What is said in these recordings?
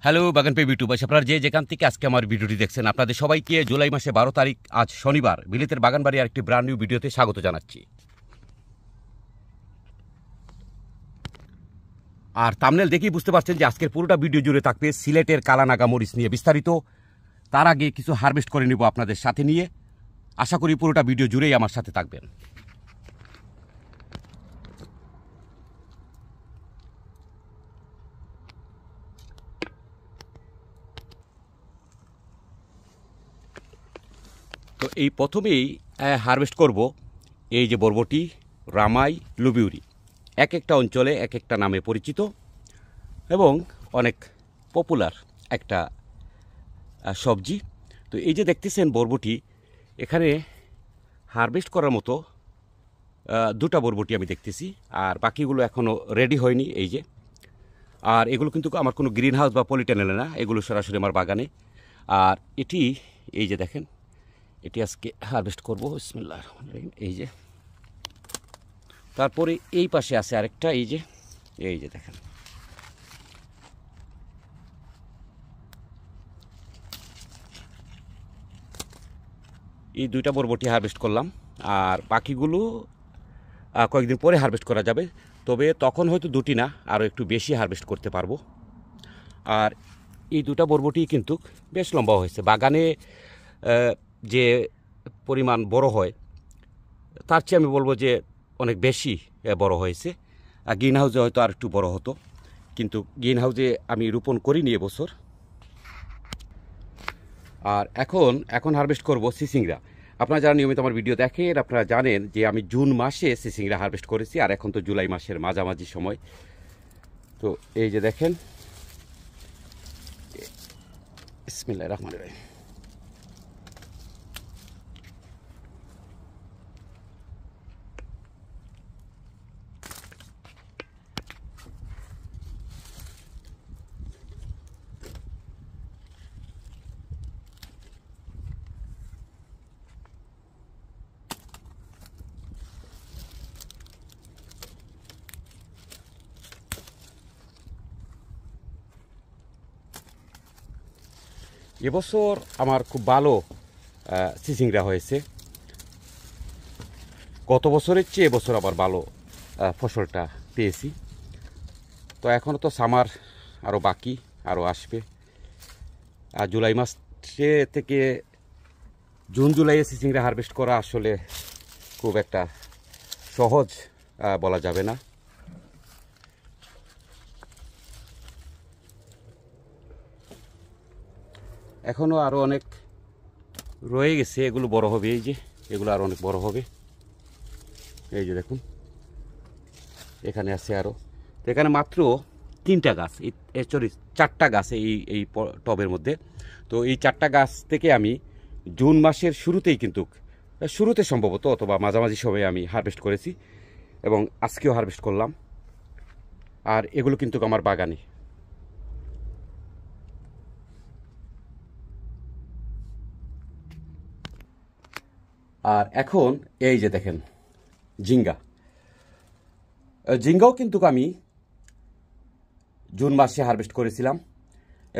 Hello বাগান pay YouTube আপনারা যেখান থেকে আজকে আমার ভিডিওটি দেখছেন আপনাদের সবাইকে জুলাই মাসে 12 তারিখ আজ শনিবার বিলেতের বাগানবাড়ি আরেকটি ব্র্যান্ড নিউ ভিডিওতে স্বাগত জানাচ্ছি। আর থাম্বনেল দেখেই বুঝতে পারছেন যে আজকের পুরোটা ভিডিও জুড়ে থাকবে সিলেটের কালানাগা মরিচ নিয়ে বিস্তারিত। তার আগে কিছু হারভেস্ট করে নিব আপনাদের সাথে নিয়ে। আশা করি পুরোটা ভিডিও জুড়েই আমার সাথে থাকবেন। তো এই প্রথমেই হারভেস্ট করব এই যে বরবটি, রামাই, লুবিউরি। এক একটা অঞ্চলে এক একটা নামে পরিচিত এবং অনেক পপুলার একটা সবজি। তো এই যে দেখতেছেন বরবটি, এখানে হারভেস্ট করার মতো দুটা বরবটি আমি দেখতেছি, আর বাকিগুলো এখনও রেডি হয়নি। এই যে, আর এগুলো কিন্তু আমার কোনো গ্রিন হাউস বা পলিটেনেলে না, এগুলো সরাসরি আমার বাগানে। আর এটি এই যে দেখেন, এটি আজকে হারভেস্ট করবো। বিসমিল্লাহির রহমানির রহিম। এই যে, তারপরে এই পাশে আছে আরেকটা। এই যে দেখেন, এই দুইটা বরবটি হারভেস্ট করলাম, আর বাকিগুলো কয়েকদিন পরে হারভেস্ট করা যাবে। তবে তখন হয়তো দুটি না, আরও একটু বেশি হারভেস্ট করতে পারবো। আর এই দুটা বরবটি কিন্তু বেশ লম্বা হয়েছে। বাগানে যে পরিমাণ বড় হয় তার চেয়ে আমি বলবো যে অনেক বেশি বড় হয়েছে। গ্রিন হাউসে হয়তো আর একটু বড় হতো, কিন্তু গ্রিন হাউসে আমি রোপণ করিনি এবছর। আর এখন হারভেস্ট করব সিসিংরা। আপনারা যারা নিয়মিত আমার ভিডিও দেখেন আপনারা জানেন যে আমি জুন মাসে সিসিংরা হারভেস্ট করেছি, আর এখন তো জুলাই মাসের মাঝামাঝি সময়। তো এই যে দেখেন, বিসমিল্লাহির রহমানির রহিম। এবছর আমার খুব ভালো সিসিংরা হয়েছে। গত বছরের চেয়ে এবছর আবার ভালো ফসলটা পেয়েছি। তো এখনও তো সামার আরও বাকি, আরও আসবে। আর জুলাই মাস থেকে জুন জুলাইয়ে সিসিংরা হারভেস্ট করা আসলে খুব একটা সহজ বলা যাবে না। এখনও আরও অনেক রয়ে গেছে, এগুলো বড় হবে। এই যে এগুলো আরও অনেক বড় হবে। এই যে দেখুন, এখানে আছে আরও। তো এখানে মাত্র 3টা গাছ, সরি 4টা গাছ এই টবের মধ্যে। তো এই 4টা গাছ থেকে আমি জুন মাসের শুরুতে সম্ভবত অথবা মাঝামাঝি সময়ে আমি হারভেস্ট করেছি, এবং আজকেও হারভেস্ট করলাম। আর এগুলো কিন্তু আমার বাগানে। আর এখন এই যে দেখেন ঝিঙ্গাও কিন্তু আমি জুন মাসে হারভেস্ট করেছিলাম,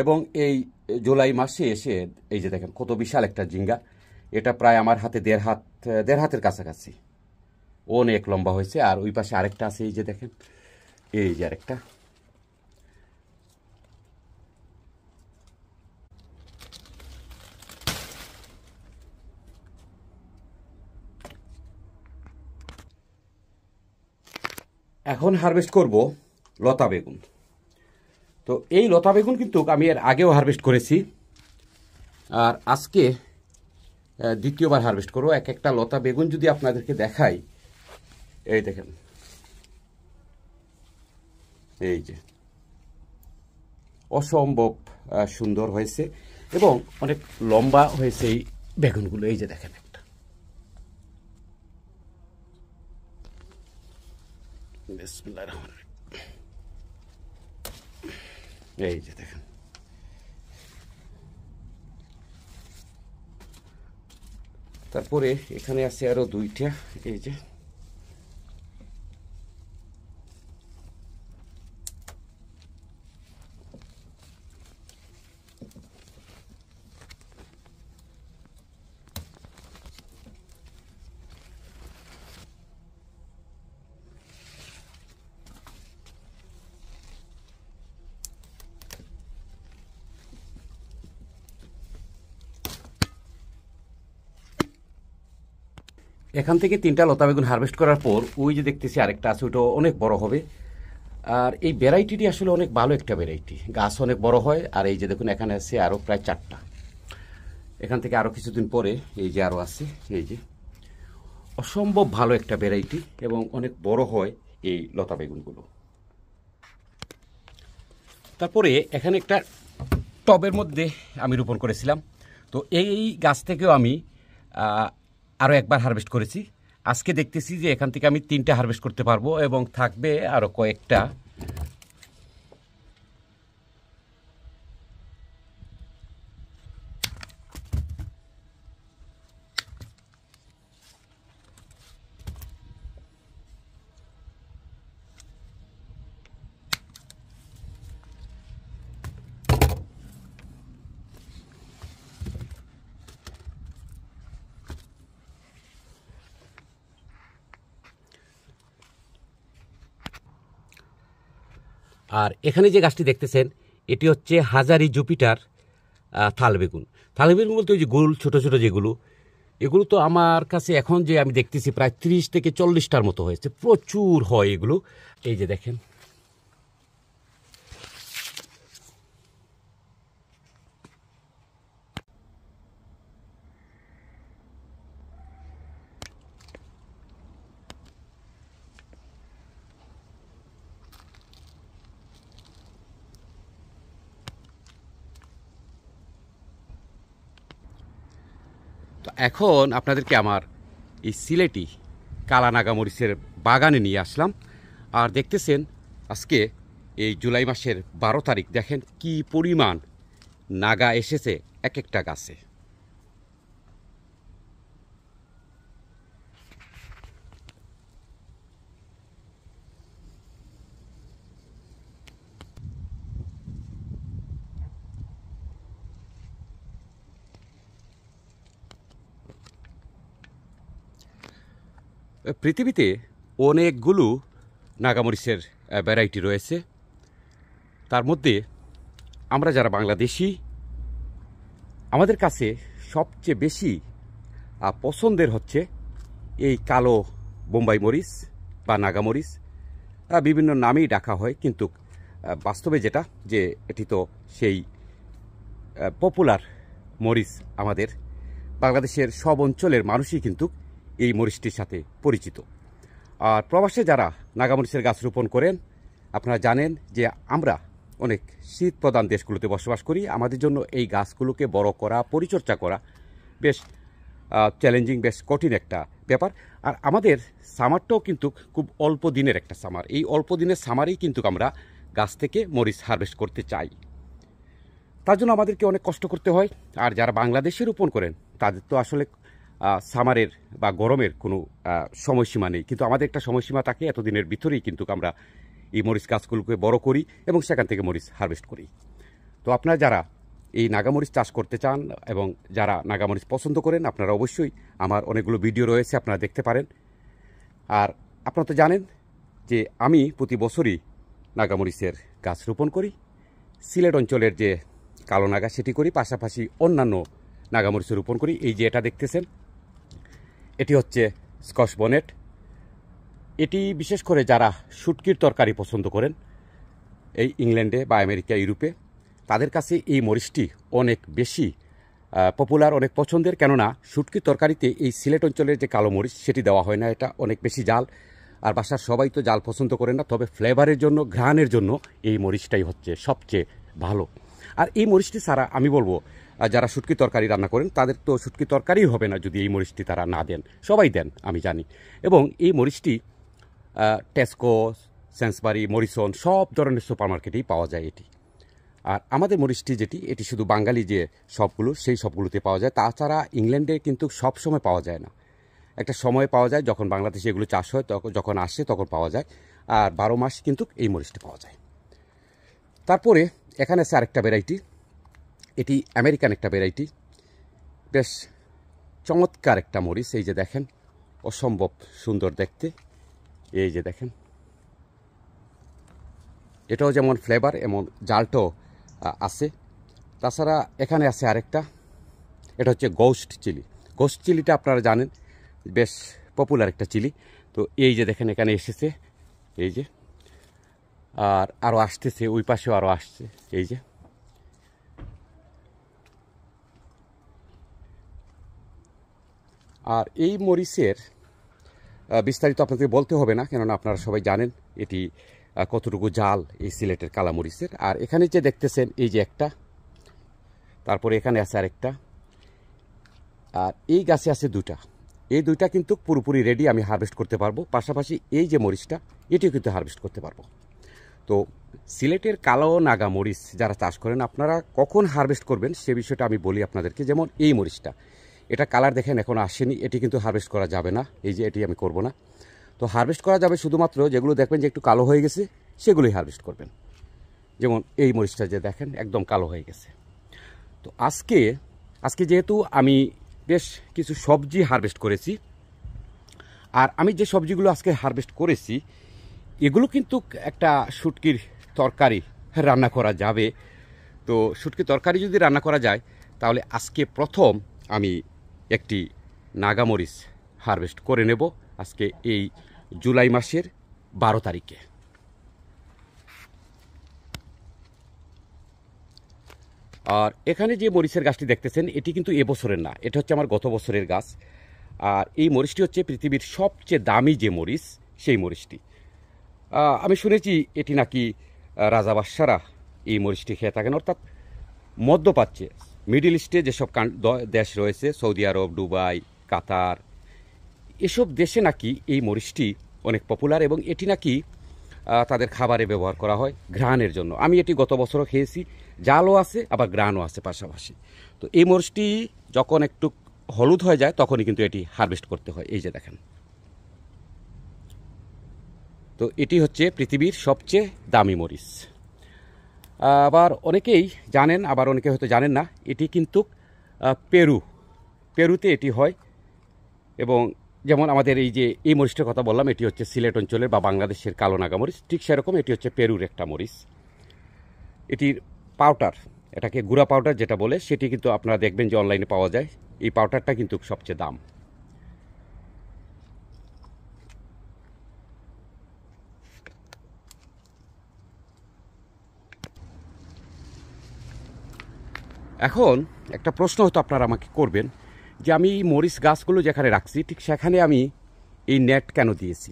এবং এই জুলাই মাসে এসে এই যে দেখেন কত বিশাল একটা ঝিঙ্গা। এটা প্রায় আমার হাতে দেড় হাতের কাছাকাছি, অনেক লম্বা হয়েছে। আর ওই পাশে আরেকটা আছে, এই যে দেখেন, এই যে আরেকটা। এখন হারভেস্ট করব লতা বেগুন। তো এই লতা বেগুন কিন্তু আমি এর আগেও হারভেস্ট করেছি, আর আজকে দ্বিতীয়বার হারভেস্ট করবো। এক একটা লতা বেগুন যদি আপনাদেরকে দেখাই, এই দেখেন, এই যে অসম্ভব সুন্দর হয়েছে এবং অনেক লম্বা হয়েছে এই বেগুনগুলো। এই যে দেখেন একটা, বিসমিল্লাহির রহমানির রহিম। এই যে দেখেন, তারপরে এখানে আছে আরো 2টা। এই যে এখান থেকে 3টা লতা বেগুন হারভেস্ট করার পর ওই যে দেখতেছি আরেকটা আছে, ওটা অনেক বড় হবে। আর এই ভ্যারাইটিটি আসলে অনেক ভালো একটা ভ্যারাইটি, গাছ অনেক বড় হয়। আর এই যে দেখুন এখানে আছে আরও প্রায় 4টা, এখান থেকে আরও কিছুদিন পরে এই যে আরও আছে, এই যে অসম্ভব ভালো একটা ভ্যারাইটি এবং অনেক বড় হয় এই লতা বেগুনগুলো। তারপরে এখানে একটা টবের মধ্যে আমি রোপণ করেছিলাম, তো এই গাছ থেকেও আমি আরও একবার হারভেস্ট করেছি। আজকে দেখতেছি যে এখান থেকে আমি 3টা হারভেস্ট করতে পারবো এবং থাকবে আরও কয়েকটা। আর এখানে যে গাছটি দেখতেছেন এটি হচ্ছে হাজারি জুপিটার থাল বেগুন। থাল বেগুন বলতে ওই যে গোল ছোটো ছোটো যেগুলো, এগুলো তো আমার কাছে এখন যে আমি দেখতেছি প্রায় 30 থেকে 40টার মতো হয়েছে, প্রচুর হয় এগুলো। এই যে দেখেন, তো এখন আপনাদেরকে আমার এই সিলেটি কালা নাগামরিচের বাগানে নিয়ে আসলাম। আর দেখতেছেন আজকে এই জুলাই মাসের 12 তারিখ, দেখেন কি পরিমাণ নাগা এসেছে এক একটা গাছে। পৃথিবীতে অনেকগুলো নাগামরিচের ভ্যারাইটি রয়েছে, তার মধ্যে আমরা যারা বাংলাদেশি, আমাদের কাছে সবচেয়ে বেশি পছন্দের হচ্ছে এই কালো বোম্বাই মরিচ বা নাগামরিচ। বিভিন্ন নামেই ডাকা হয়, কিন্তু বাস্তবে যেটা যে এটি তো সেই পপুলার মরিচ। আমাদের বাংলাদেশের সব অঞ্চলের মানুষই কিন্তু এই মরিচটির সাথে পরিচিত। আর প্রবাসে যারা নাগামরিচের গাছ রোপণ করেন, আপনারা জানেন যে আমরা অনেক শীত প্রধান দেশগুলোতে বসবাস করি। আমাদের জন্য এই গাছগুলোকে বড় করা, পরিচর্যা করা বেশ চ্যালেঞ্জিং, বেশ কঠিন একটা ব্যাপার। আর আমাদের সামারটাও কিন্তু খুব অল্প দিনের একটা সামার। এই অল্প দিনের সামারেই কিন্তু আমরা গাছ থেকে মরিচ হারভেস্ট করতে চাই, তার জন্য আমাদেরকে অনেক কষ্ট করতে হয়। আর যারা বাংলাদেশে রোপণ করেন তাদের তো আসলে সামারের বা গরমের কোনো সময়সীমা নেই, কিন্তু আমাদের একটা সময়সীমা থাকে, এতদিনের ভিতরেই কিন্তু আমরা এই মরিচ গাছগুলোকে বড় করি এবং সেখান থেকে মরিচ হারভেস্ট করি। তো আপনারা যারা এই নাগামরিচ চাষ করতে চান এবং যারা নাগামরিচ পছন্দ করেন, আপনারা অবশ্যই আমার অনেকগুলো ভিডিও রয়েছে, আপনারা দেখতে পারেন। আর আপনারা তো জানেন যে আমি প্রতি বছরই নাগামরিচের গাছ রোপণ করি। সিলেট অঞ্চলের যে কালো নাগা সেটি করি, পাশাপাশি অন্যান্য নাগামরিচ রোপণ করি। এই যে এটা দেখতেছেন, এটি হচ্ছে স্কচ বনেট। এটি বিশেষ করে যারা শুটকির তরকারি পছন্দ করেন এই ইংল্যান্ডে বা আমেরিকা, ইউরোপে, তাদের কাছে এই মরিচটি অনেক বেশি পপুলার, অনেক পছন্দের। কেননা শুটকির তরকারিতে এই সিলেট অঞ্চলের যে কালো মরিচ সেটি দেওয়া হয় না, এটা অনেক বেশি জাল। আর বাসার সবাই তো জাল পছন্দ করেন না, তবে ফ্লেভারের জন্য, ঘ্রাণের জন্য এই মরিচটাই হচ্ছে সবচেয়ে ভালো। আর এই মরিচটি ছাড়া আমি বলবো যারা শুটকি তরকারি রান্না করেন তাদের তো শুটকি তরকারিই হবে না যদি এই মরিচটি তারা না দেন। সবাই দেন, আমি জানি। এবং এই মরিচটি টেস্কো, সেন্সবারি, মরিসন সব ধরনের সুপার মার্কেটেই পাওয়া যায় এটি। আর আমাদের মরিচটি যেটি, এটি শুধু বাঙালি যে সবগুলো, সেই সবগুলোতে পাওয়া যায়। তাছাড়া ইংল্যান্ডে কিন্তু সব সময় পাওয়া যায় না, একটা সময় পাওয়া যায় যখন বাংলাদেশে এগুলো চাষ হয়, যখন আসে তখন পাওয়া যায়। আর 12 মাস কিন্তু এই মরিচটি পাওয়া যায়। তারপরে এখানে আছে আরেকটা ভ্যারাইটি, এটি আমেরিকান একটা ভ্যারাইটি, বেশ চমৎকার একটা মরিচ। এই যে দেখেন, অসম্ভব সুন্দর দেখতে। এই যে দেখেন, এটাও যেমন ফ্লেভার এমন জালটাও আছে। তাছাড়া এখানে আছে আরেকটা, এটা হচ্ছে গোস্ট চিলি। গোস্ট চিলিটা আপনারা জানেন বেশ পপুলার একটা চিলি। তো এই যে দেখেন এখানে এসেছে, এই যে, আর আরও আসতেছে, ওই পাশেও আরও আসছে, এই যে। আর এই মরিচের বিস্তারিত আপনাদের বলতে হবে না, কেননা আপনারা সবাই জানেন এটি কতটুকু জাল এই সিলেটের কালামরিচের। আর এখানে যে দেখতেছেন এই যে একটা, তারপরে এখানে আছে আরেকটা, আর এই গাছে আছে দুটা। এই দুইটা কিন্তু পুরোপুরি রেডি, আমি হারভেস্ট করতে পারবো। পাশাপাশি এই যে মরিচটা, এটিও কিন্তু হারভেস্ট করতে পারবো। তো সিলেটের কালো নাগা মরিচ যারা চাষ করেন, আপনারা কখন হারভেস্ট করবেন সে বিষয়টা আমি বলি আপনাদেরকে। যেমন এই মরিচটা, এটা কালার দেখেন এখন আসেনি, এটি কিন্তু হারভেস্ট করা যাবে না, এই যে এটি আমি করব না। তো হারভেস্ট করা যাবে শুধুমাত্র যেগুলো দেখবেন যে একটু কালো হয়ে গেছে, সেগুলোই হারভেস্ট করবেন। যেমন এই মরিচটা যে দেখেন একদম কালো হয়ে গেছে। তো আজকে যেহেতু আমি বেশ কিছু সবজি হারভেস্ট করেছি, আর আমি যে সবজিগুলো আজকে হারভেস্ট করেছি এগুলো কিন্তু একটা শুটকির তরকারি রান্না করা যাবে। তো শুটকির তরকারি যদি রান্না করা যায়, তাহলে আজকে প্রথম আমি একটি নাগামরিচ হারভেস্ট করে নেব, আজকে এই জুলাই মাসের 12 তারিখে। আর এখানে যে মরিচের গাছটি দেখতেছেন এটি কিন্তু এবছরের না, এটা হচ্ছে আমার গত বছরের গাছ। আর এই মরিচটি হচ্ছে পৃথিবীর সবচেয়ে দামি যে মরিচ, সেই মরিচটি। আমি শুনেছি এটি নাকি রাজা বাদশারা এই মরিচটি খেয়ে থাকেন, অর্থাৎ মধ্যপ্রাচ্যে, মিডল ইস্টে যেসব দেশ রয়েছে, সৌদি আরব, দুবাই, কাতার, এসব দেশে নাকি এই মরিচটি অনেক পপুলার, এবং এটি নাকি তাদের খাবারে ব্যবহার করা হয় ঘ্রাণের জন্য। আমি এটি গত বছরও খেয়েছি, জালও আছে আবার ঘ্রাণও আছে পাশাপাশি। তো এই মরিচটি যখন একটু হলুদ হয়ে যায় তখনই কিন্তু এটি হারভেস্ট করতে হয়, এই যে দেখেন। তো এটি হচ্ছে পৃথিবীর সবচেয়ে দামি মরিচ। আবার অনেকেই জানেন, আবার অনেকে হয়তো জানেন না, এটি কিন্তু পেরুতে এটি হয়। এবং যেমন আমাদের এই যে এই মরিচটার কথা বললাম, এটি হচ্ছে সিলেট অঞ্চলের বা বাংলাদেশের কালো নাগা মরিচ, ঠিক সেরকম এটি হচ্ছে পেরুর একটা মরিচ। এটির পাউডার, এটাকে গুঁড়া পাউডার যেটা বলে, সেটি কিন্তু আপনারা দেখবেন যে অনলাইনে পাওয়া যায়। এই পাউডারটা কিন্তু সবচেয়ে দাম। এখন একটা প্রশ্ন হয়তো আপনারা আমাকে করবেন যে আমি এই মরিচ গাছগুলো যেখানে রাখছি ঠিক সেখানে আমি এই নেট কেন দিয়েছি।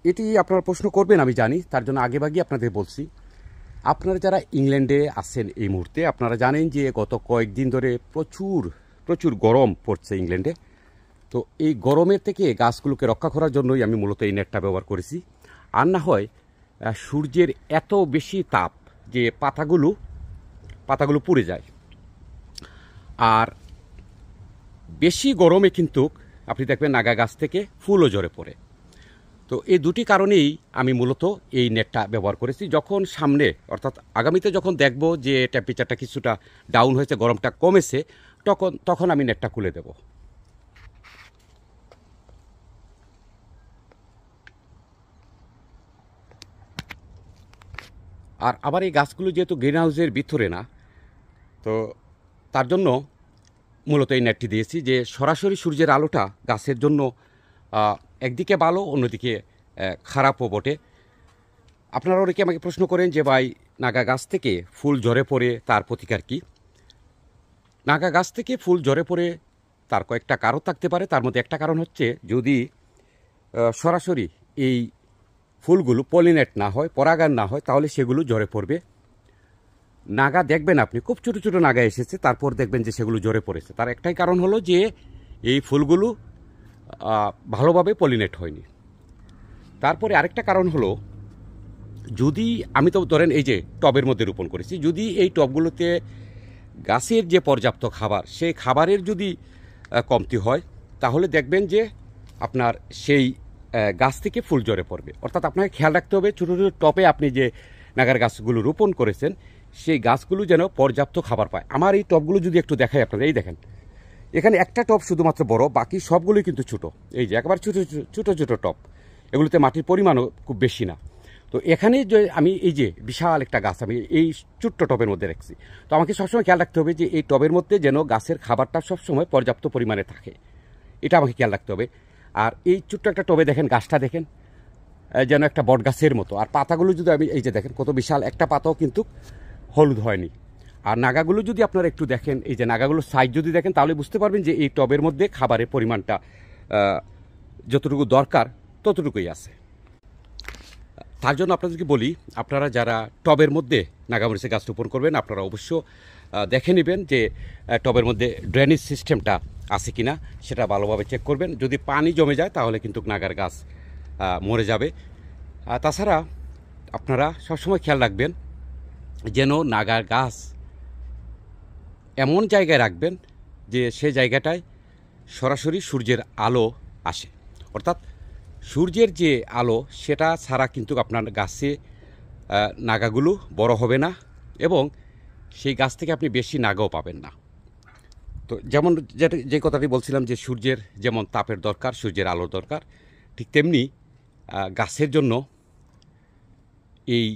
এটি আপনারা প্রশ্ন করবেন আমি জানি, তার জন্য আগেভাগেই আপনাদের বলছি। আপনারা যারা ইংল্যান্ডে আছেন এই মুহূর্তে, আপনারা জানেন যে গত কয়েকদিন ধরে প্রচুর গরম পড়ছে ইংল্যান্ডে। তো এই গরমের থেকে গাছগুলোকে রক্ষা করার জন্যই আমি মূলত এই নেটটা ব্যবহার করেছি। আর না হয় সূর্যের এত বেশি তাপ যে পাতাগুলো পুড়ে যায়। আর বেশি গরমে কিন্তু আপনি দেখবেন নাগা গাছ থেকে ফুলও ঝরে পড়ে। তো এই দুটি কারণেই আমি মূলত এই নেটটা ব্যবহার করেছি। যখন সামনে, অর্থাৎ আগামীতে যখন দেখব যে টেম্পারেচারটা কিছুটা ডাউন হয়েছে, গরমটা কমেছে, তখন আমি নেটটা খুলে দেব। আর আবার এই গাছগুলো যেহেতু গ্রিন হাউসের ভিতরে না, তো তার জন্য মূলত এই নেটটি দিয়েছি, যে সরাসরি সূর্যের আলোটা গাছের জন্য একদিকে ভালো, অন্যদিকে খারাপও বটে। আপনারা অনেকে আমাকে প্রশ্ন করেন যে ভাই, নাগা গাছ থেকে ফুল ঝরে পড়ে তার প্রতিকার কী? নাগা গাছ থেকে ফুল ঝরে পড়ে তার কয়েকটা কারণ থাকতে পারে। তার মধ্যে একটা কারণ হচ্ছে, যদি সরাসরি এই ফুলগুলো পলিনেট না হয়, পরাগায়ন না হয়, তাহলে সেগুলো ঝরে পড়বে। নাগা দেখবেন আপনি খুব ছোটো ছোটো নাগা এসেছে, তারপর দেখবেন যে সেগুলো ঝরে পড়েছে। তার একটাই কারণ হলো যে এই ফুলগুলো ভালোভাবে পলিনেট হয়নি। তারপরে আরেকটা কারণ হলো, যদি আমি তো ধরেন এই যে টবের মধ্যে রোপণ করেছি, যদি এই টবগুলোতে গাছের যে পর্যাপ্ত খাবার, সেই খাবারের যদি কমতি হয়, তাহলে দেখবেন যে আপনার সেই গাছ থেকে ফুল ঝরে পড়বে। অর্থাৎ আপনাকে খেয়াল রাখতে হবে ছোটো ছোটো টবে আপনি যে নাগার গাছগুলো রোপণ করেছেন, সেই গাছগুলো যেন পর্যাপ্ত খাবার পায়। আমার এই টবগুলো যদি একটু দেখাই আপনারা, এই দেখেন এখানে একটা টব শুধুমাত্র বড়, বাকি সবগুলোই কিন্তু ছোটো। এই যে একবার ছোটো ছোটো টব, এগুলোতে মাটির পরিমাণও খুব বেশি না। তো এখানে যে আমি এই যে বিশাল একটা গাছ আমি এই ছোট্ট টবের মধ্যে রাখছি, তো আমাকে সবসময় খেয়াল রাখতে হবে যে এই টবের মধ্যে যেন গাছের খাবারটা সবসময় পর্যাপ্ত পরিমাণে থাকে। এটা আমাকে খেয়াল রাখতে হবে। আর এই ছোট্ট একটা টবে দেখেন, গাছটা দেখেন যেন একটা বট গাছের মতো। আর পাতাগুলো যদি আমি এই যে দেখেন কত বিশাল, একটা পাতাও কিন্তু হলুদ হয়নি। আর নাগাগুলো যদি আপনারা একটু দেখেন, এই যে নাগাগুলোর সাইজ যদি দেখেন, তাহলে বুঝতে পারবেন যে এই টবের মধ্যে খাবারের পরিমাণটা যতটুকু দরকার ততটুকুই আছে। তার জন্য আপনাদেরকে বলি, আপনারা যারা টবের মধ্যে নাগামরিচের গাছ রোপণ করবেন, আপনারা অবশ্য দেখে নেবেন যে টবের মধ্যে ড্রেনেজ সিস্টেমটা আছে কিনা, সেটা ভালোভাবে চেক করবেন। যদি পানি জমে যায় তাহলে কিন্তু নাগার গাছ মরে যাবে। তাছাড়া আপনারা সবসময় খেয়াল রাখবেন যেন নাগার গাছ এমন জায়গায় রাখবেন যে সে জায়গাটায় সরাসরি সূর্যের আলো আসে, অর্থাৎ সূর্যের যে আলো সেটা ছাড়া কিন্তু আপনার গাছে নাগাগুলো বড় হবে না, এবং সেই গাছ থেকে আপনি বেশি নাগাও পাবেন না। তো যেমন যে কথাটি বলছিলাম যে সূর্যের যেমন তাপের দরকার, সূর্যের আলোর দরকার, ঠিক তেমনি গাছের জন্য এই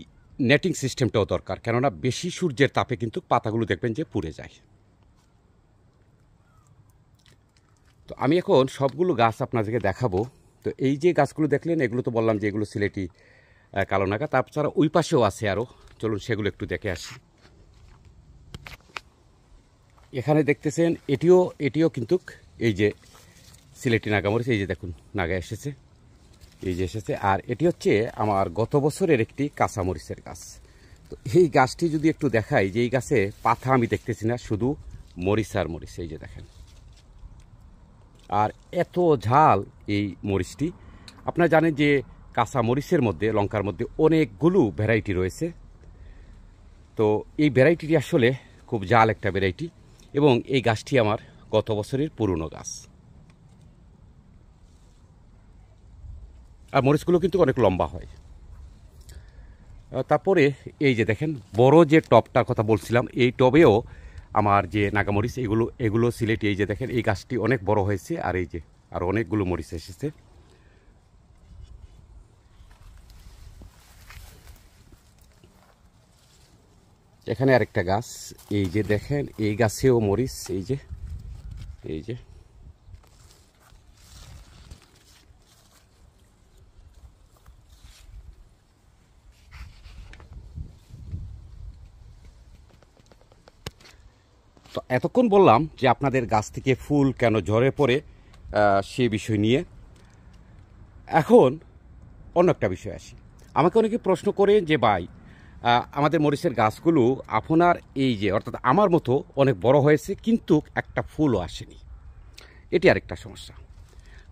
নেটিং সিস্টেমটাও দরকার। কেননা বেশি সূর্যের তাপে কিন্তু পাতাগুলো দেখবেন যে পুড়ে যায়। তো আমি এখন সবগুলো গাছ আপনাদেরকে দেখাবো। তো এই যে গাছগুলো দেখলেন, এগুলো তো বললাম যে এগুলো সিলেটি কালো নাগা। তাছাড়া ওই পাশেও আছে আরও, চলুন সেগুলো একটু দেখে আসি। এখানে দেখতেছেন এটিও কিন্তু এই যে সিলেটি নাগামরিচ, এই যে দেখুন নাগা এসেছে, এই যে এসেছে। আর এটি হচ্ছে আমার গত বছরের একটি কাঁচামরিচের গাছ। তো এই গাছটি যদি একটু দেখাই, যে এই গাছে পাতা আমি দেখতেছি না, শুধু মরিচ আর মরিচ, এই যে দেখেন। আর এত ঝাল এই মরিচটি। আপনারা জানেন যে কাঁচা মরিচের মধ্যে, লঙ্কার মধ্যে অনেকগুলো ভ্যারাইটি রয়েছে। তো এই ভ্যারাইটিটি আসলে খুব ঝাল একটা ভ্যারাইটি, এবং এই গাছটি আমার গত বছরের পুরনো গাছ। আর মরিচগুলো কিন্তু অনেক লম্বা হয়। তারপরে এই যে দেখেন বড় যে টবটার কথা বলছিলাম, এই টবেও আমার যে নাগামরিচ, এগুলো সিলেটি। এই যে দেখেন এই গাছটি অনেক বড় হয়েছে, আর এই যে আর অনেকগুলো মরিচ এসেছে। এখানে আরেকটা গাছ, এই যে দেখেন এই গাছেও মরিচ, এই যে তো এতক্ষণ বললাম যে আপনাদের গাছ থেকে ফুল কেন ঝরে পড়ে সে বিষয় নিয়ে। এখন অন্য একটা বিষয় আসি। আমাকে অনেকে প্রশ্ন করে যে ভাই, আমাদের মরিচের গাছগুলো আপনার এই যে, অর্থাৎ আমার মতো অনেক বড় হয়েছে কিন্তু একটা ফুলও আসেনি। এটি আরেকটা সমস্যা।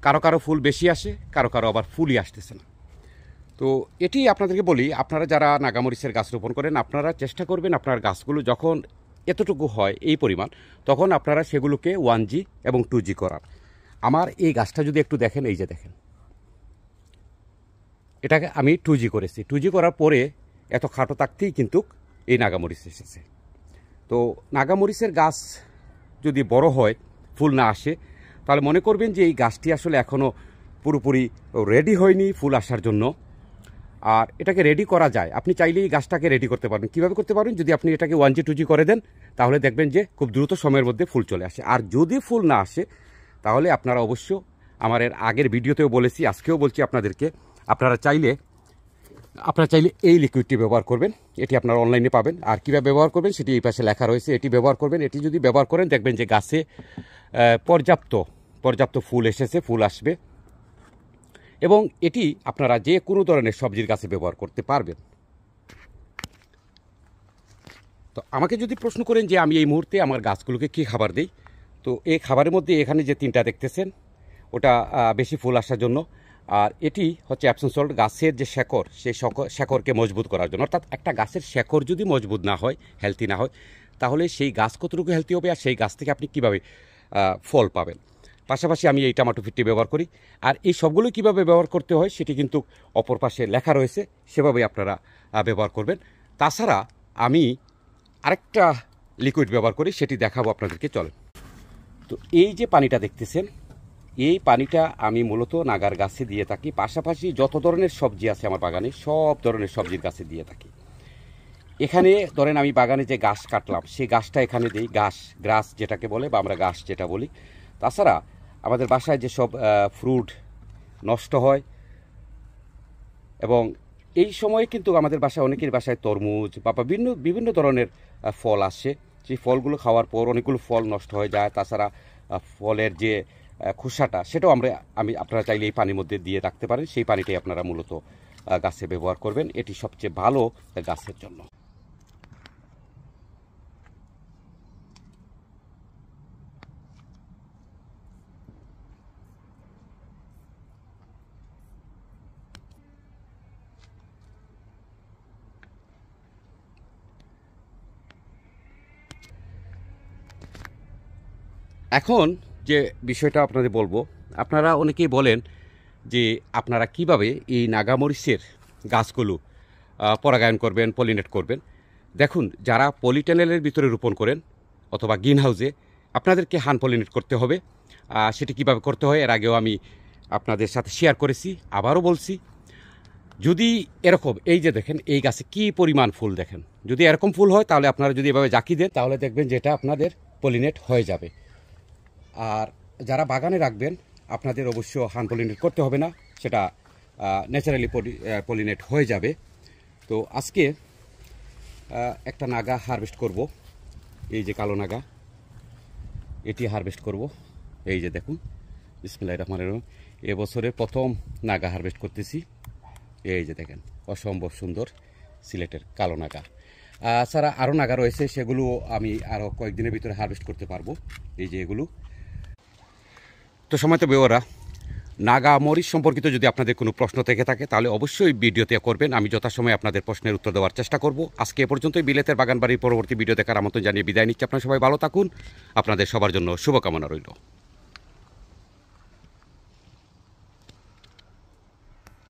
কারো কারো ফুল বেশি আসে, কারো কারো আবার ফুলই আসতেছে না। তো এটি আপনাদেরকে বলি, আপনারা যারা নাগামরিচের গাছ রোপণ করেন, আপনারা চেষ্টা করবেন আপনার গাছগুলো যখন এতটুকু হয় এই পরিমাণ, তখন আপনারা সেগুলোকে 1G এবং 2G করার। আমার এই গাছটা যদি একটু দেখেন, এই যে দেখেন, এটাকে আমি 2G করেছি। 2G করার পরে এত খাটো থাকতেই কিন্তু এই নাগামরিচ এসেছে। তো নাগামরিচের গাছ যদি বড় হয়, ফুল না আসে, তাহলে মনে করবেন যে এই গাছটি আসলে এখনও পুরোপুরি রেডি হয়নি ফুল আসার জন্য। আর এটাকে রেডি করা যায়, আপনি চাইলেই গাছটাকে রেডি করতে পারবেন। কীভাবে করতে পারবেন? যদি আপনি এটাকে 1G 2G করে দেন, তাহলে দেখবেন যে খুব দ্রুত সময়ের মধ্যে ফুল চলে আসে। আর যদি ফুল না আসে, তাহলে আপনারা অবশ্য, আমার এর আগের ভিডিওতেও বলেছি, আজকেও বলছি আপনাদেরকে, আপনারা চাইলে এই লিকুইডটি ব্যবহার করবেন। এটি আপনারা অনলাইনে পাবেন। আর কীভাবে ব্যবহার করবেন সেটি এই পাশে লেখা রয়েছে, এটি ব্যবহার করবেন। এটি যদি ব্যবহার করেন, দেখবেন যে গাছে পর্যাপ্ত ফুল এসেছে, ফুল আসবে। এবং এটি আপনারা যে কোনো ধরনের সবজির গাছে ব্যবহার করতে পারবেন। তো আমাকে যদি প্রশ্ন করেন যে আমি এই মুহূর্তে আমার গাছগুলোকে কী খাবার দিই, তো এই খাবারের মধ্যে এখানে যে 3টা দেখতেছেন, ওটা বেশি ফুল আসার জন্য। আর এটি হচ্ছে অ্যাপসম সল্ট, গাছের যে শেকড়, সেই শেকড়কে মজবুত করার জন্য। অর্থাৎ একটা গাছের শেকড় যদি মজবুত না হয়, হেলদি না হয়, তাহলে সেই গাছ কতটুকু হেলদি হবে, আর সেই গাছ থেকে আপনি কীভাবে ফল পাবেন। পাশাপাশি আমি এই টমেটো ফিটটি ব্যবহার করি। আর এই সবগুলো কীভাবে ব্যবহার করতে হয় সেটি কিন্তু অপর পাশে লেখা রয়েছে, সেভাবেই আপনারা ব্যবহার করবেন। তাছাড়া আমি আরেকটা লিকুইড ব্যবহার করি, সেটি দেখাবো আপনাদেরকে, চলেন। তো এই যে পানিটা দেখতেছেন, এই পানিটা আমি মূলত নাগার গাছে দিয়ে থাকি। পাশাপাশি যত ধরনের সবজি আছে আমার বাগানে, সব ধরনের সবজির গাছে দিয়ে থাকি। এখানে ধরেন আমি বাগানে যে গাছ কাটলাম, সেই গাছটা এখানে দিই, গ্রাস যেটাকে বলে, বা আমরা গাছ যেটা বলি। তাছাড়া আমাদের বাসায় যেসব ফ্রুট নষ্ট হয়, এবং এই সময়ে কিন্তু আমাদের বাসায় অনেকের বাসায় তরমুজ বা বিভিন্ন বিভিন্ন ধরনের ফল আসে। সেই ফলগুলো খাওয়ার পর অনেকগুলো ফল নষ্ট হয়ে যায়। তাছাড়া ফলের যে খোসাটা সেটাও আপনারা চাইলে এই পানির মধ্যে দিয়ে রাখতে পারেন। সেই পানিটাই আপনারা মূলত গাছে ব্যবহার করবেন। এটি সবচেয়ে ভালো গাছের জন্য। এখন যে বিষয়টা আপনাদের বলবো, আপনারা অনেকেই বলেন যে আপনারা কিভাবে এই নাগামরিচের গাছগুলো পরাগায়ন করবেন, পলিনেট করবেন। দেখুন, যারা পলিটানেলের ভিতরে রোপণ করেন অথবা গ্রিন হাউসে, আপনাদেরকে হ্যান্ড পলিনেট করতে হবে। সেটি কিভাবে করতে হয় এর আগেও আমি আপনাদের সাথে শেয়ার করেছি, আবারও বলছি। যদি এরকম এই যে দেখেন এই গাছে কি পরিমাণ ফুল দেখেন, যদি এরকম ফুল হয় তাহলে আপনারা যদি এভাবে জাকি দেন তাহলে দেখবেন যে এটা আপনাদের পলিনেট হয়ে যাবে। আর যারা বাগানে রাখবেন আপনাদের অবশ্য হ্যান্ড পলিনেট করতে হবে না, সেটা ন্যাচারালি পলিনেট হয়ে যাবে। তো আজকে একটা নাগা হারভেস্ট করব, এই যে কালো নাগা, এটি হারভেস্ট করব। এই যে দেখুন, বিসমিল্লাহির রহমানির রহিম, এবছরের প্রথম নাগা হারভেস্ট করতেছি। এই যে দেখেন, অসম্ভব সুন্দর সিলেটের কালো নাগা। ছাড়া আরও নাগা রয়েছে, সেগুলো আমি আরও কয়েকদিনের ভিতরে হারভেস্ট করতে পারবো। এই যে এগুলো। তো সময়ত বেওরা, নাগা মরিচ সম্পর্কিত যদি আপনাদের কোনো প্রশ্ন থেকে থাকে তাহলে অবশ্যই ভিডিওতে করবেন, আমি যথাসময়ে আপনাদের প্রশ্নের উত্তর দেওয়ার চেষ্টা করব। আজকে এ পর্যন্তই। বিলেতের বাগানবাড়ির পরবর্তী ভিডিও দেখার আমন্ত্রণ জানিয়ে বিদায় নিচ্ছি। আপনারা সবাই ভালো থাকুন, আপনাদের সবার জন্য শুভকামনা রইল।